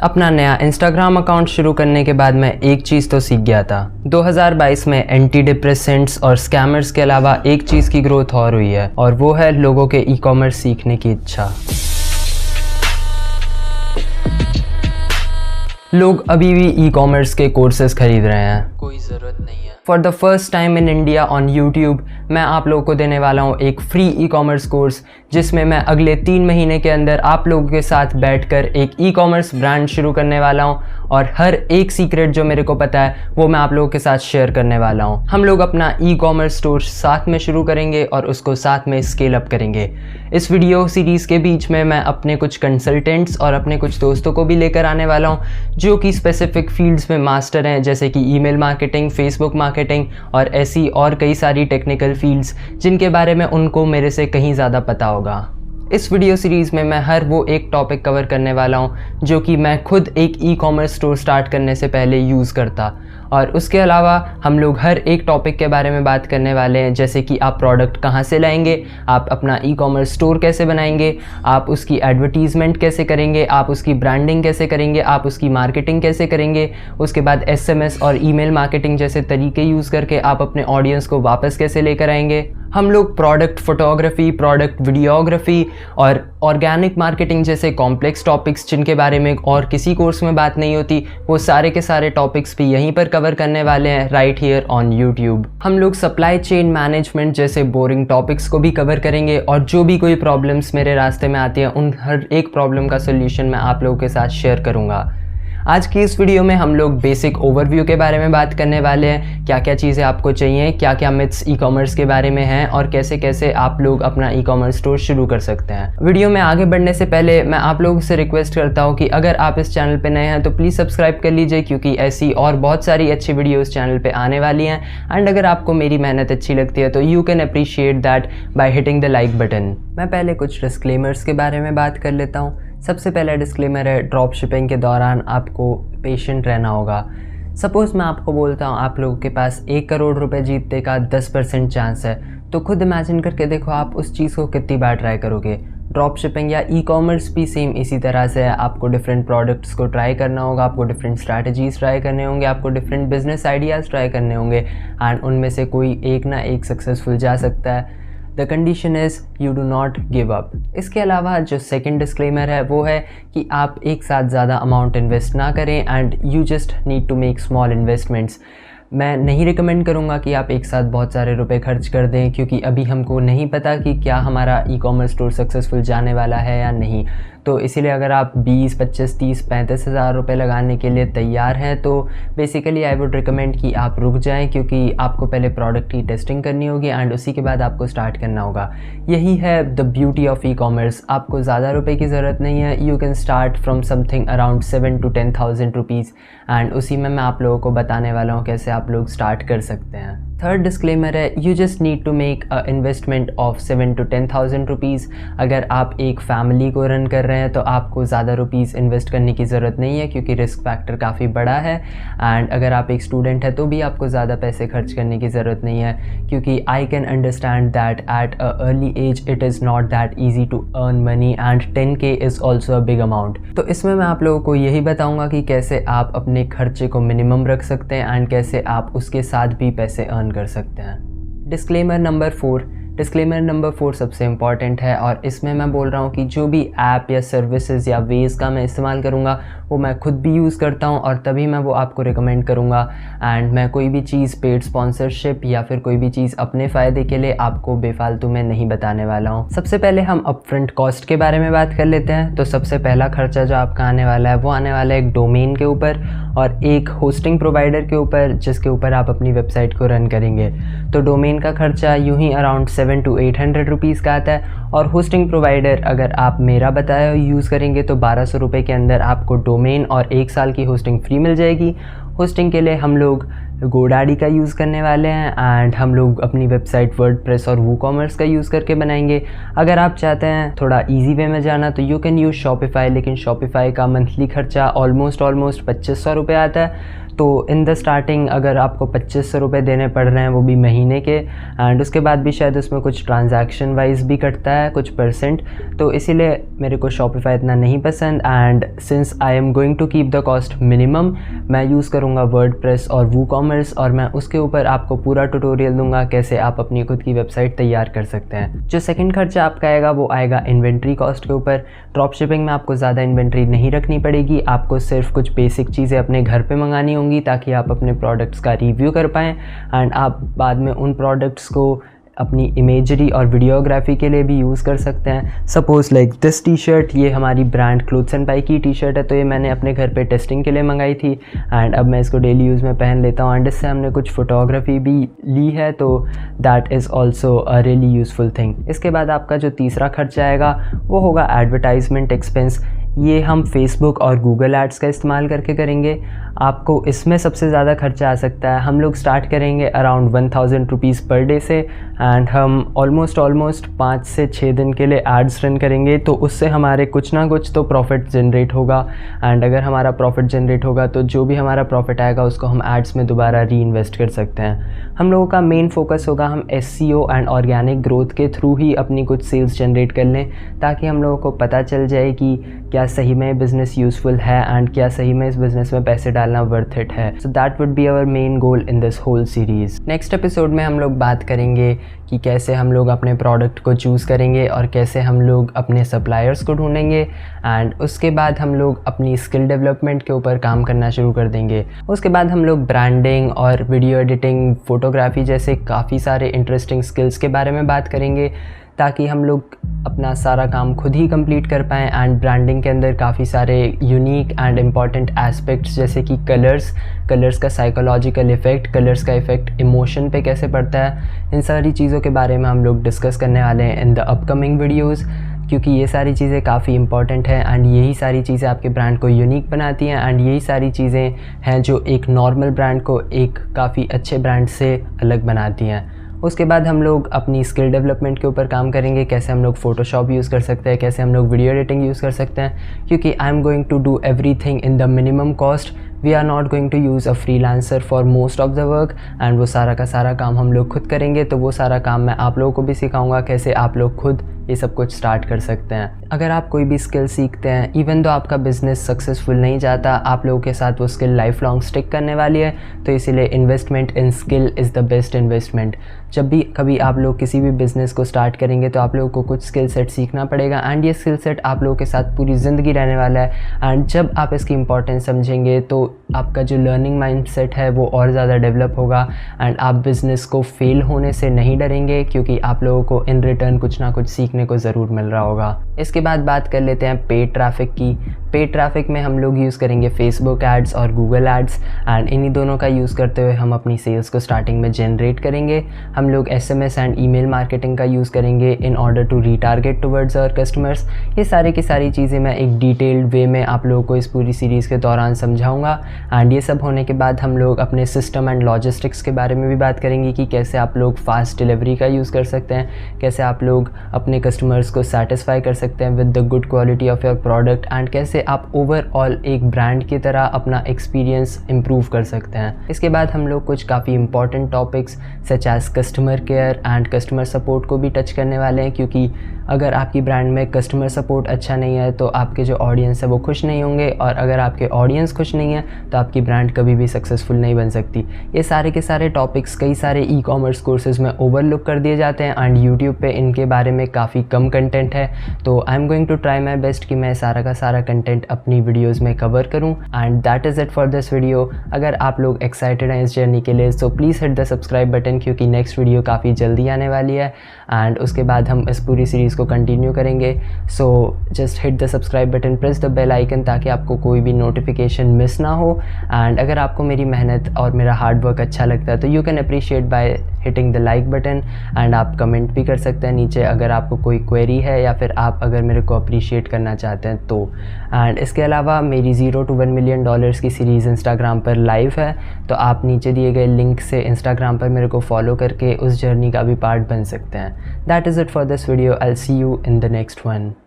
अपना नया Instagram account शुरू करने के बाद मैं एक चीज़ तो सीख गया था। 2022 में एंटी डिप्रेसेंट्स और स्कैमर्स के अलावा एक चीज़ की ग्रोथ और हुई है, और वो है लोगों के ई कॉमर्स सीखने की इच्छा। लोग अभी भी ई कॉमर्स के कोर्सेज खरीद रहे हैं, कोई ज़रूरत नहीं है। For the first time in India on YouTube मैं आप लोगों को देने वाला हूँ एक फ्री ई कॉमर्स कोर्स, जिसमें मैं अगले 3 महीने के अंदर आप लोगों के साथ बैठकर एक ई कॉमर्स ब्रांड शुरू करने वाला हूँ, और हर एक सीक्रेट जो मेरे को पता है वो मैं आप लोगों के साथ शेयर करने वाला हूँ। हम लोग अपना ई कॉमर्स स्टोर साथ में शुरू करेंगे और उसको साथ में स्केल अप करेंगे। इस वीडियो सीरीज़ के बीच में मैं अपने कुछ कंसल्टेंट्स और अपने कुछ दोस्तों को भी लेकर आने वाला हूँ जो कि स्पेसिफिक फील्ड्स में मास्टर हैं, जैसे कि ईमेल मार्केटिंग, फेसबुक मार्केटिंग और ऐसी और कई सारी टेक्निकल फील्ड्स जिनके बारे में उनको मेरे से कहीं ज़्यादा पता होगा। इस वीडियो सीरीज़ में मैं हर वो एक टॉपिक कवर करने वाला हूँ जो कि मैं खुद एक ई कॉमर्स स्टोर स्टार्ट करने से पहले यूज़ करता, और उसके अलावा हम लोग हर एक टॉपिक के बारे में बात करने वाले हैं, जैसे कि आप प्रोडक्ट कहाँ से लाएंगे, आप अपना ई कॉमर्स स्टोर कैसे बनाएंगे, आप उसकी एडवर्टीज़मेंट कैसे करेंगे, आप उसकी ब्रांडिंग कैसे करेंगे, आप उसकी मार्केटिंग कैसे करेंगे, उसके बाद SMS और ईमेल मार्केटिंग जैसे तरीके यूज़ करके आप अपने ऑडियंस को वापस कैसे लेकर आएंगे। हम लोग प्रोडक्ट फोटोग्राफी, प्रोडक्ट वीडियोग्राफी और ऑर्गेनिक मार्केटिंग जैसे कॉम्प्लेक्स टॉपिक्स जिनके बारे में और किसी कोर्स में बात नहीं होती, वो सारे के सारे टॉपिक्स भी यहीं पर कवर करने वाले हैं राइट हियर ऑन यूट्यूब। हम लोग सप्लाई चेन मैनेजमेंट जैसे बोरिंग टॉपिक्स को भी कवर करेंगे, और जो भी कोई प्रॉब्लम्स मेरे रास्ते में आती हैं उन हर एक प्रॉब्लम का सोल्यूशन मैं आप लोगों के साथ शेयर करूँगा। आज की इस वीडियो में हम लोग बेसिक ओवरव्यू के बारे में बात करने वाले हैं, क्या क्या चीज़ें आपको चाहिए, क्या क्या मिथ्स ई कॉमर्स के बारे में हैं, और कैसे कैसे आप लोग अपना ई कॉमर्स स्टोर शुरू कर सकते हैं। वीडियो में आगे बढ़ने से पहले मैं आप लोगों से रिक्वेस्ट करता हूं कि अगर आप इस चैनल पे नए हैं तो प्लीज़ सब्सक्राइब कर लीजिए, क्योंकि ऐसी और बहुत सारी अच्छी वीडियो इस चैनल पर आने वाली हैं। एंड अगर आपको मेरी मेहनत अच्छी लगती है तो you can appreciate that by hitting the like button. मैं पहले कुछ डिस्क्लेमर्स के बारे में बात कर लेता हूँ। सबसे पहला डिस्क्लेमर है, ड्रॉप शिपिंग के दौरान आपको पेशेंट रहना होगा। सपोज़ मैं आपको बोलता हूँ आप लोगों के पास 1 करोड़ रुपए जीतने का 10% चांस है, तो खुद इमेजिन करके देखो आप उस चीज़ को कितनी बार ट्राई करोगे। ड्रॉप शिपिंग या ई कॉमर्स भी सेम इसी तरह से है। आपको डिफरेंट प्रोडक्ट्स को ट्राई करना होगा, आपको डिफरेंट स्ट्रैटेजीज ट्राई करने होंगे, आपको डिफरेंट बिजनेस आइडियाज़ ट्राई करने होंगे, एंड उनमें से कोई एक ना एक सक्सेसफुल जा सकता है। The condition is you do not give up. इसके अलावा जो सेकंड डिस्क्लेमर है वो है कि आप एक साथ ज़्यादा अमाउंट इन्वेस्ट ना करें, and you just need to make small investments. मैं नहीं रिकमेंड करूँगा कि आप एक साथ बहुत सारे रुपए खर्च कर दें, क्योंकि अभी हमको नहीं पता कि क्या हमारा ई कॉमर्स स्टोर सक्सेसफुल जाने वाला है या नहीं। तो इसीलिए अगर आप 20, 25, 30, 35 हज़ार रुपये लगाने के लिए तैयार हैं तो बेसिकली आई वुड रिकमेंड कि आप रुक जाएं, क्योंकि आपको पहले प्रोडक्ट की टेस्टिंग करनी होगी एंड उसी के बाद आपको स्टार्ट करना होगा। यही है the beauty of e commerce. आपको ज़्यादा रुपए की ज़रूरत नहीं है। You can start from something around 7 to 10,000 rupees, and उसी में मैं आप लोगों को बताने वाला हूँ कैसे आप लोग स्टार्ट कर सकते हैं। थर्ड डिस्क्लेमर है, you just need to make a investment of 7 to 10,000 rupees. अगर आप एक फैमिली को रन कर रहे हैं तो आपको ज़्यादा रुपीज़ इन्वेस्ट करने की ज़रूरत नहीं है, क्योंकि रिस्क फैक्टर काफ़ी बड़ा है। एंड अगर आप एक स्टूडेंट है तो भी आपको ज़्यादा पैसे खर्च करने की ज़रूरत नहीं है, क्योंकि I can understand that at a early age it is not that easy to earn money, and 10K is also a big amount. तो इसमें मैं आप लोगों को यही बताऊँगा कि कैसे आप अपने खर्चे को मिनिमम रख सकते हैं एंड कैसे आप उसके साथ भी पैसे अर्न कर सकते हैं। डिस्क्लेमर नंबर 4 सबसे इम्पॉर्टेंट है, और इसमें मैं बोल रहा हूँ कि जो भी ऐप या सर्विसेज या वेज का मैं इस्तेमाल करूँगा वो मैं खुद भी यूज़ करता हूँ, और तभी मैं वो आपको रिकमेंड करूँगा। एंड मैं कोई भी चीज़ पेड स्पॉन्सरशिप या फिर कोई भी चीज़ अपने फ़ायदे के लिए आपको बेफालतू में नहीं बताने वाला हूँ। सबसे पहले हम अपफ्रंट कॉस्ट के बारे में बात कर लेते हैं। तो सबसे पहला खर्चा जो आपका आने वाला है वो आने वाला है एक डोमेन के ऊपर और एक होस्टिंग प्रोवाइडर के ऊपर, जिसके ऊपर आप अपनी वेबसाइट को रन करेंगे। तो डोमेन का खर्चा यूँ ही अराउंड 700 to 800 रुपीज़ का आता है, और होस्टिंग प्रोवाइडर अगर आप मेरा बताया यूज़ करेंगे तो 1200 रुपये के अंदर आपको डोमेन और 1 साल की होस्टिंग फ्री मिल जाएगी। होस्टिंग के लिए हम लोग गोडैडी का यूज़ करने वाले हैं, एंड हम लोग अपनी वेबसाइट वर्डप्रेस और वूकॉमर्स का यूज़ करके बनाएंगे। अगर आप चाहते हैं थोड़ा इजी वे में जाना तो यू कैन यूज़ शॉपिफाई, लेकिन शॉपिफाई का मंथली खर्चा ऑलमोस्ट 2500 रुपये आता है। तो इन द स्टार्टिंग अगर आपको 2500 रुपये देने पड़ रहे हैं, वो भी महीने के, एंड उसके बाद भी शायद उसमें कुछ ट्रांजैक्शन वाइज भी कटता है कुछ परसेंट, तो इसीलिए मेरे को शॉपिफाई इतना नहीं पसंद। And since I am going to keep the cost minimum, मैं यूज़ करूँगा वर्डप्रेस और वूकॉमर्स, और मैं उसके ऊपर आपको पूरा ट्यूटोरियल दूंगा कैसे आप अपनी खुद की वेबसाइट तैयार कर सकते हैं। जो सेकंड खर्चा आपका आएगा वो आएगा इन्वेंट्री कॉस्ट के ऊपर। ड्रॉप शिपिंग में आपको ज़्यादा इन्वेंट्री नहीं रखनी पड़ेगी, आपको सिर्फ कुछ बेसिक चीज़ें अपने घर पे मंगानी होंगी ताकि आप अपने प्रोडक्ट्स का रिव्यू कर पाएँ, एंड आप बाद में उन प्रोडक्ट्स को अपनी इमेजरी और वीडियोग्राफी के लिए भी यूज़ कर सकते हैं। Suppose like this T shirt, ये हमारी ब्रांड क्लोथ्स एंड बाई की टी शर्ट है, तो ये मैंने अपने घर पे टेस्टिंग के लिए मंगाई थी, एंड अब मैं इसको डेली यूज़ में पहन लेता हूँ, एंड इससे हमने कुछ फ़ोटोग्राफी भी ली है, तो that is also a really useful thing. इसके बाद आपका जो तीसरा खर्चा आएगा वो होगा एडवर्टाइजमेंट एक्सपेंस। ये हम फेसबुक और गूगल एड्स का इस्तेमाल करके करेंगे। आपको इसमें सबसे ज़्यादा खर्चा आ सकता है। हम लोग स्टार्ट करेंगे अराउंड 1000 रुपीज़ पर डे से, एंड हम ऑलमोस्ट 5 से 6 दिन के लिए एड्स रन करेंगे, तो उससे हमारे कुछ ना कुछ तो प्रॉफिट जनरेट होगा, एंड अगर हमारा प्रॉफिट जनरेट होगा तो जो भी हमारा प्रॉफिट आएगा उसको हम एड्स में दोबारा री इन्वेस्ट कर सकते हैं। हम लोगों का मेन फोकस होगा हम SEO एंड ऑर्गेनिक ग्रोथ के थ्रू ही अपनी कुछ सेल्स जनरेट कर लें, ताकि हम लोगों को पता चल जाए कि क्या सही में बिज़नेस यूज़फुल है एंड क्या सही में इस बिज़नेस में पैसे डालना वर्थ इट है। So that would be our main goal in this whole series. Next episode में हम लोग बात करेंगे कि कैसे हम लोग अपने प्रोडक्ट को चूज़ करेंगे और कैसे हम लोग अपने सप्लायर्स को ढूंढेंगे, एंड उसके बाद हम लोग अपनी स्किल डेवलपमेंट के ऊपर काम करना शुरू कर देंगे। उसके बाद हम लोग ब्रांडिंग और वीडियो एडिटिंग, फ़ोटोग्राफी जैसे काफ़ी सारे इंटरेस्टिंग स्किल्स के बारे में बात करेंगे, ताकि हम लोग अपना सारा काम खुद ही कंप्लीट कर पाएँ। एंड ब्रांडिंग के अंदर काफ़ी सारे यूनिक एंड इम्पॉर्टेंट एस्पेक्ट्स जैसे कि कलर्स का साइकोलॉजिकल इफ़ेक्ट, कलर्स का इफ़ेक्ट इमोशन पे कैसे पड़ता है, इन सारी चीज़ों के बारे में हम लोग डिस्कस करने वाले हैं इन द अपकमिंग वीडियोज़, क्योंकि ये सारी चीज़ें काफ़ी इंपॉर्टेंट हैं, एंड यही सारी चीज़ें आपके ब्रांड को यूनिक बनाती हैं, एंड यही सारी चीज़ें हैं जो एक नॉर्मल ब्रांड को एक काफ़ी अच्छे ब्रांड से अलग बनाती हैं। उसके बाद हम लोग अपनी स्किल डेवलपमेंट के ऊपर काम करेंगे, कैसे हम लोग फ़ोटोशॉप यूज़ कर सकते हैं, कैसे हम लोग वीडियो एडिटिंग यूज़ कर सकते हैं, क्योंकि I am going to do everything in the minimum cost. We are not going to use a freelancer for most of the work, and वो सारा का सारा काम हम लोग खुद करेंगे। तो वो सारा काम मैं आप लोगों को भी सिखाऊंगा कैसे आप लोग खुद ये सब कुछ स्टार्ट कर सकते हैं। अगर आप कोई भी स्किल सीखते हैं, इवन दो आपका बिज़नेस सक्सेसफुल नहीं जाता, आप लोगों के साथ वो स्किल लाइफ लॉन्ग स्टिक करने वाली है, तो इसीलिए investment in skill is the best investment. जब भी कभी आप लोग किसी भी बिज़नेस को स्टार्ट करेंगे तो आप लोगों को कुछ स्किल सेट सीखना पड़ेगा, एंड ये स्किल सेट आप लोगों के साथ पूरी ज़िंदगी रहने वाला है। एंड जब आप इसकी इंपॉर्टेंस समझेंगे तो आपका जो लर्निंग माइंडसेट है वो और ज़्यादा डेवलप होगा, एंड आप बिज़नेस को फेल होने से नहीं डरेंगे, क्योंकि आप लोगों को इन रिटर्न कुछ ना कुछ सीखने को ज़रूर मिल रहा होगा। इसके बाद बात कर लेते हैं पेड ट्रैफिक की। पेड ट्रैफिक में हम लोग यूज़ करेंगे फेसबुक एड्स और गूगल एड्स, एंड इन्हीं दोनों का यूज़ करते हुए हम अपनी सेल्स को स्टार्टिंग में जनरेट करेंगे। हम लोग SMS एंड ईमेल मार्केटिंग का यूज़ करेंगे in order to retarget towards our customers. ये सारी की सारी चीज़ें मैं एक डिटेल्ड वे में आप लोगों को इस पूरी सीरीज़ के दौरान समझाऊंगा, एंड ये सब होने के बाद हम लोग अपने सिस्टम एंड लॉजिस्टिक्स के बारे में भी बात करेंगे कि कैसे आप लोग फास्ट डिलीवरी का यूज़ कर सकते हैं, कैसे आप लोग अपने कस्टमर्स को सेटिस्फाई कर सकते हैं with the good quality of your product, and कैसे आप ओवरऑल एक ब्रांड की तरह अपना एक्सपीरियंस इम्प्रूव कर सकते हैं। इसके बाद हम लोग कुछ काफ़ी important topics such as customer care and customer support को भी टच करने वाले हैं, क्योंकि अगर आपकी ब्रांड में कस्टमर सपोर्ट अच्छा नहीं है तो आपके जो ऑडियंस है वो खुश नहीं होंगे, और अगर आपके ऑडियंस खुश नहीं है तो आपकी ब्रांड कभी भी सक्सेसफुल नहीं बन सकती। ये सारे के सारे टॉपिक्स कई सारे ई-कॉमर्स कोर्सेज में ओवरलुक कर दिए जाते हैं, एंड यूट्यूब पे इनके बारे में काफ़ी कम कंटेंट है। तो I am going to try my best कि मैं सारा का सारा कंटेंट अपनी वीडियोस में कवर करूं, and that is it for this video. अगर आप लोग एक्साइटेड हैं इस जर्नी के लिए तो please hit the subscribe button, क्योंकि नेक्स्ट वीडियो काफ़ी जल्दी आने वाली है, एंड उसके बाद हम इस पूरी सीरीज़ को कंटिन्यू करेंगे। So just hit the subscribe button, press the bell icon, ताकि आपको कोई भी नोटिफिकेशन मिस ना हो। एंड अगर आपको मेरी मेहनत और मेरा हार्ड वर्क अच्छा लगता है तो you can appreciate by hitting the like button, and आप कमेंट भी कर सकते हैं नीचे अगर आपको कोई क्वेरी है, या फिर आप अगर मेरे को अप्रिशिएट करना चाहते हैं तो। एंड इसके अलावा मेरी 0 to 1 मिलियन डॉलर्स की सीरीज़ इंस्टाग्राम पर लाइव है, तो आप नीचे दिए गए लिंक से इंस्टाग्राम पर मेरे को फॉलो करके उस जर्नी का भी पार्ट बन सकते हैं। That is it for this video. I will see you in the next one.